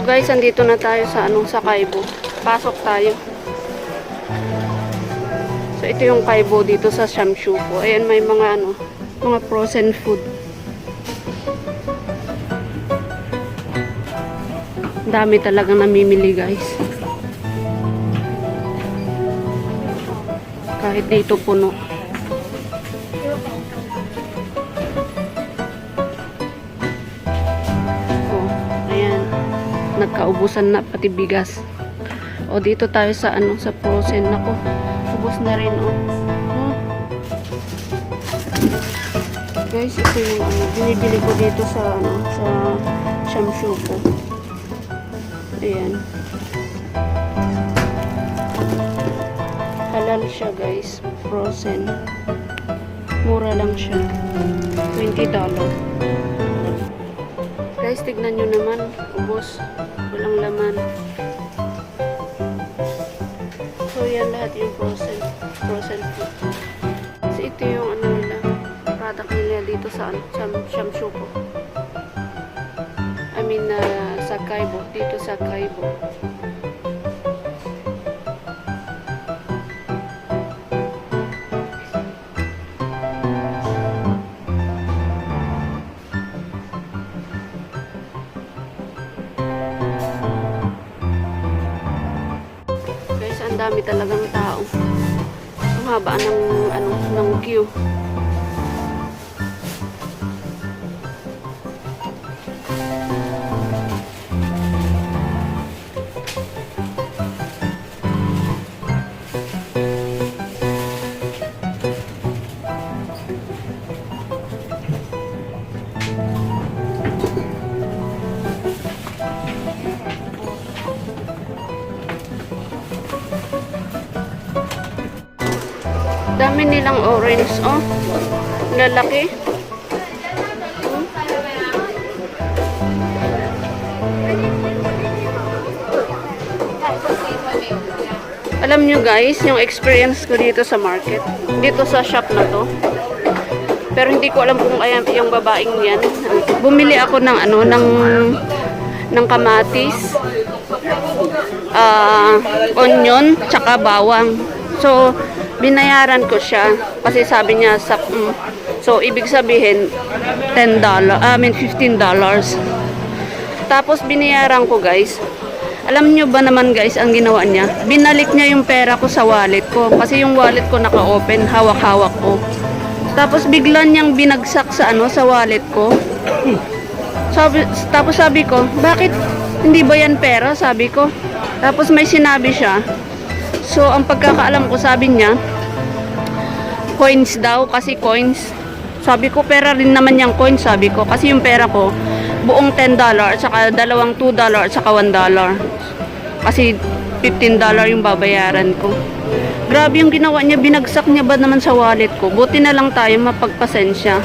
guys, andito na tayo sa sa Kaibo. Pasok tayo. So ito yung Kaibo dito sa Shamshupo. Ayan, may mga mga frozen food. Dami talagang namimili guys. Kahit dito puno. Nagkaubusan na pati bigas. O dito tayo sa sa frozen. Nako, ubos na rin guys, ito yung binibili ko dito sa sa Shamshupo. Ayan. Halal siya guys, frozen. Mura lang siya. $20. Guys, tignan nyo naman, ubos, walang laman. So yan lahat yung frozen food. So ito yung nila, product nila dito sa Shamshupo. I mean sa Kaibo, dito sa Kaibo. Ang dami talagang tao. Ang haba ng queue. Dami nilang orange, lalaki. Alam nyo guys, yung experience ko dito sa market, dito sa shop na to. Pero hindi ko alam kung yung babaeng yan. Bumili ako ng ng kamatis, onion, tsaka bawang. So binayaran ko siya kasi sabi niya so ibig sabihin $10, $15. Tapos binayaran ko guys. Alam niyo ba naman guys ang ginawa niya? Binalik niya yung pera ko sa wallet ko kasi yung wallet ko naka-open, hawak-hawak ko. Tapos bigla niyang binagsak sa sa wallet ko. Tapos sabi ko, bakit hindi ba yan pera? Sabi ko. Tapos may sinabi siya. So, ang pagkakaalam ko, sabi niya, coins daw, kasi coins. Sabi ko, pera rin naman yung coins, sabi ko. Kasi yung pera ko, buong $10, saka dalawang $2, saka $1. Kasi $15 yung babayaran ko. Grabe yung ginawa niya, binagsak niya ba naman sa wallet ko. Buti na lang tayo mapagpasensya.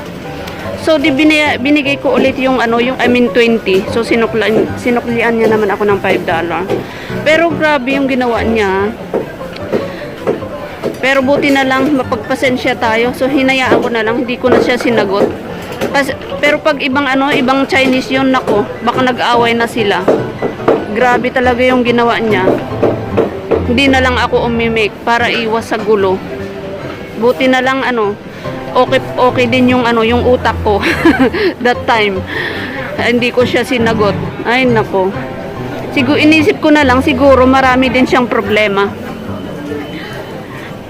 So, binigay ko ulit yung 20. So, sinuklian niya naman ako ng $5. Pero grabe yung ginawa niya. Pero buti na lang mapagpasensya tayo. So hinayaan ko na lang, hindi ko na siya sinagot. Pero pag ibang Chinese yun, nako, baka nag-away na sila. Grabe talaga yung ginawa niya. Hindi na lang ako umimik para iwas sa gulo. Buti na lang okay din yung yung utak ko that time. Hindi ko siya sinagot. Ay nako. Inisip ko na lang siguro marami din siyang problema.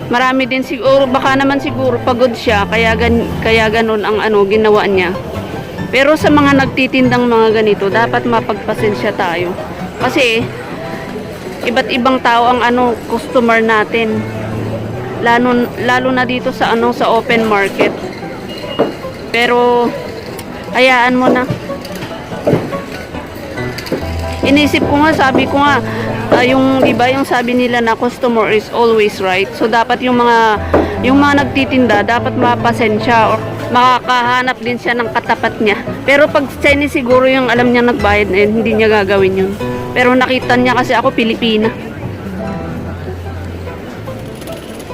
Marami din siguro, baka naman siguro pagod siya, kaya ganun ang ginawa niya. Pero sa mga nagtitindang mga ganito, dapat mapagpasensya tayo. Kasi iba't ibang tao ang customer natin. Lalo na dito sa sa open market. Pero hayaan mo na. Inisip ko nga, sabi ko nga, yung iba yung sabi nila na customer is always right. So dapat yung mga nagtitinda dapat mapasensya or makakahanap din siya ng katapat niya. Pero pag Chinese siguro yung alam niya nagbayad na hindi niya gagawin yun. Pero nakita niya kasi ako Pilipina.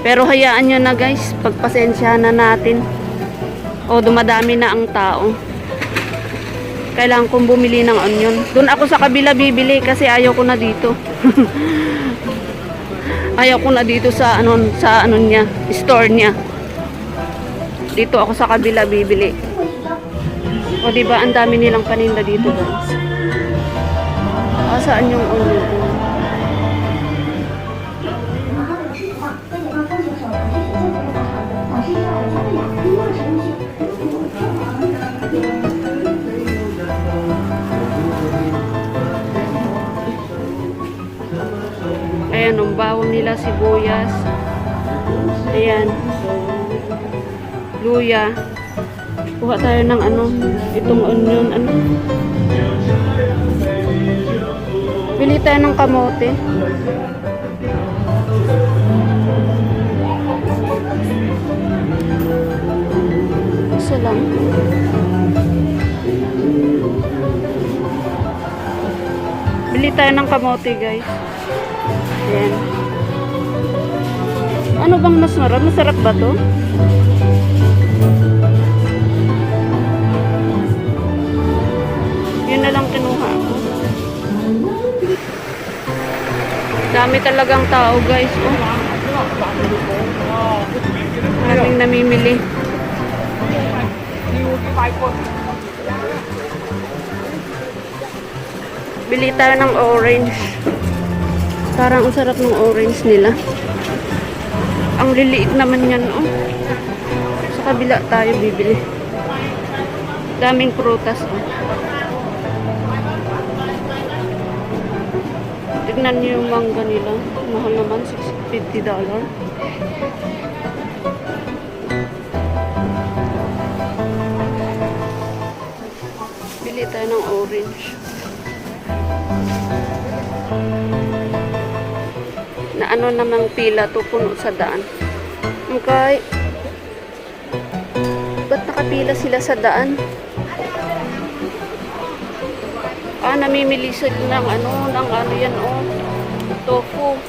Pero hayaan nyo na guys, pagpasensya na natin. O dumadami na ang tao. Kailangan kong bumili ng onion. Doon ako sa kabila bibili kasi ayaw ko na dito. Ayaw ko na dito sa ano niya, store niya. Dito ako sa kabila bibili. O di ba ang dami nilang paninda dito, guys. Saan yung onion? Ayan, ang bawang nila, sibuyas. Ayan. Luya. Kuha tayo ng itong onion, Bili tayo ng kamote. Isa lang. Bili tayo ng kamote, guys. Ayan. Ano bang masarap? Masarap ba to? Yun na lang kinuha ko. Dami talagang tao, guys. Oh. Maraming namimili. Bili tayo ng orange. Parang ang sarap ng orange nila. Ang liliit naman yan, oh. Sa kabila tayo bibili. Daming prutas, oh. Tignan niyo yung mangga nila. Mahal naman, $50. Bili tayo ng orange. Na ano namang pila to, puno sa daan. Okay. Ba't nakapila sila sa daan? Namimili sila ng ano yan, oh. Tofu.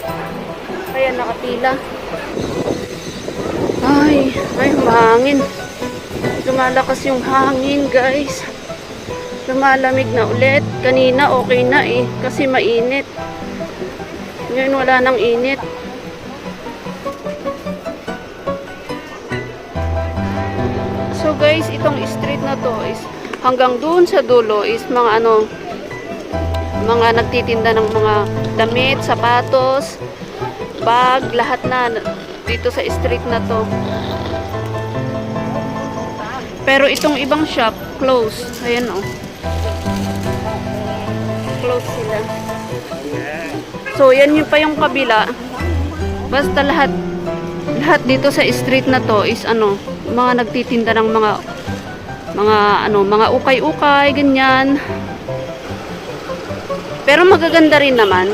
Kaya nakapila. Ay, mahangin. Lumalakas yung hangin, guys. Lumalamig na ulit. Kanina okay na eh, kasi mainit. Ngayon wala nang init. So guys, itong street na to is hanggang doon sa dulo is mga mga nagtitinda ng mga damit, sapatos, bag, lahat na dito sa street na to. Pero itong ibang shop close. Ayan, oh. Close sila. So, yan yung pa yung kabila. Basta lahat dito sa street na to is mga nagtitinda ng mga ukay-ukay, ganyan. Pero magaganda rin naman.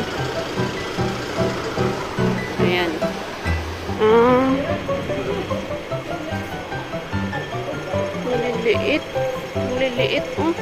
Ayan. Maliliit. Maliliit, oh.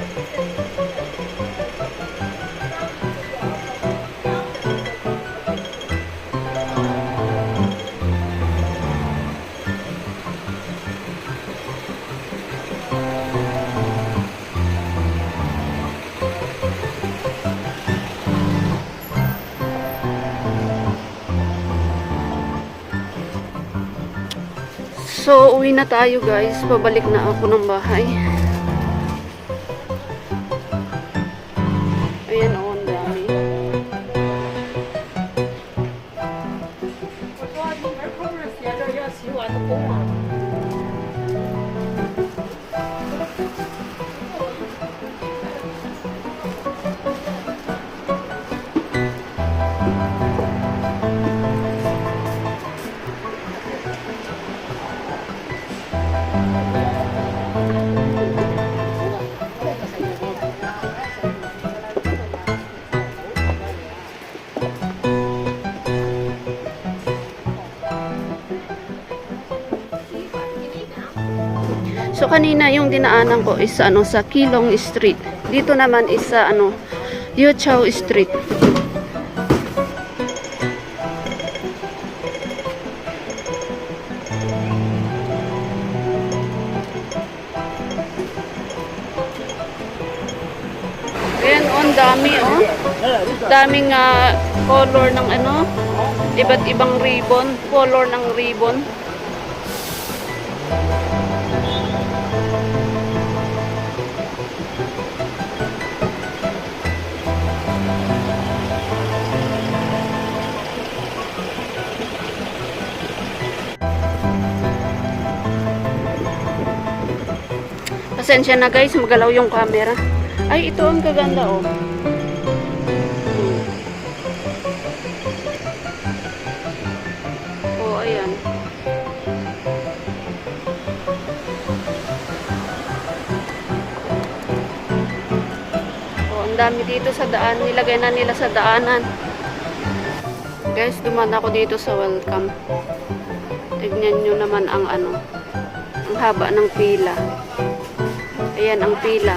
So, uwi na tayo, guys. Pabalik na ako ng bahay. Ayan, oh, ang dami. So kanina yung dinaanan ko is sa Keelung Street. Dito naman is sa Yuchao Street. dami, oh. Daming color ng ano, iba't ibang ribbon, color ng ribbon. Pasensya na guys, magalaw yung camera. Ay, ito ang kaganda, oh. Oh, ayan. Oh, ang dami dito sa daan. Nilagay na nila sa daanan. Guys, dumaan ako dito sa welcome. Tignan nyo naman ang ano. Ang haba ng pila. Ayan ang pila.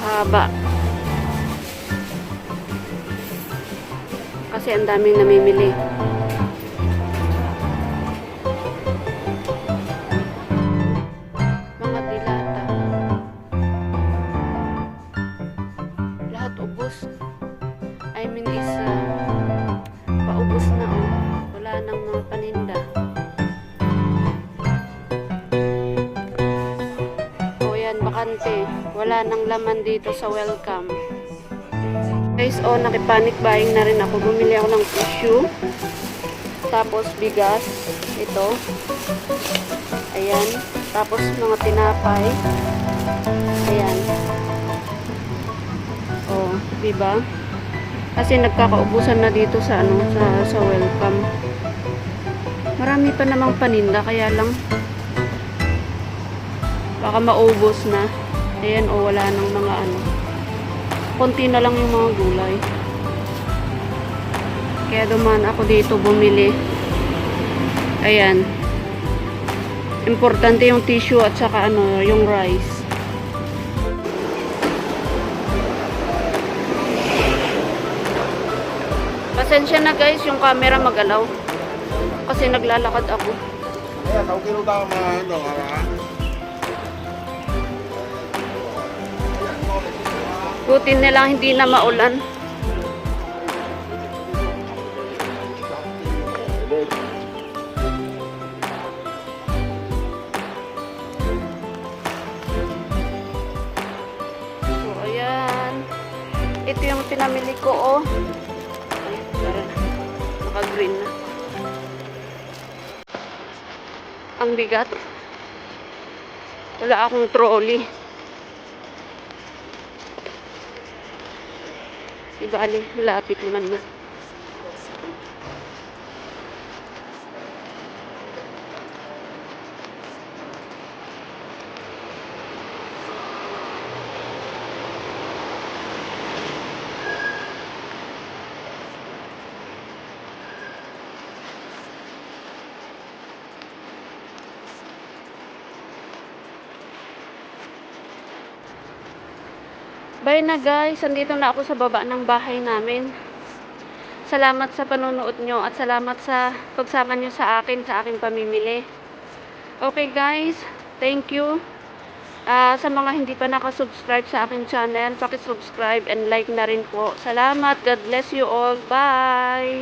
Haba. Kasi ang daming namimili. Mga dilata. Lahat ubos. I mean is paubos na, oh. Wala nang mga paninda. Bakante. Wala nang laman dito sa welcome. Guys, oh, nakipanic buying na rin ako. Bumili ako ng tissue. Tapos bigas. Ito. Ayan. Tapos mga tinapay. Ayan. Oh, diba? Kasi nagkakaubusan na dito sa ano, sa welcome. Marami pa namang paninda, kaya lang baka maubos na. Ayan, o wala nang mga ano. Konti na lang yung mga gulay. Kaya dumaan ako dito bumili. Ayan. Importante yung tissue at saka ano, yung rice. Pasensya na guys, yung camera magalaw. Kasi naglalakad ako. Ayan, tawag kilo tayo mga ano, Buti nilang hindi na maulan. So, ayan. Ito yung pinamili ko, oh. Ayan, parang naka-green na. Ang bigat. Wala akong trolley. Ibali, malapit naman na. Bye na guys, andito na ako sa baba ng bahay namin. Salamat sa panonood nyo at salamat sa pagsama nyo sa akin, sa aking pamimili. Okay guys, thank you. Sa mga hindi pa nakasubscribe sa aking channel, pakisubscribe and like na rin po. Salamat, God bless you all. Bye!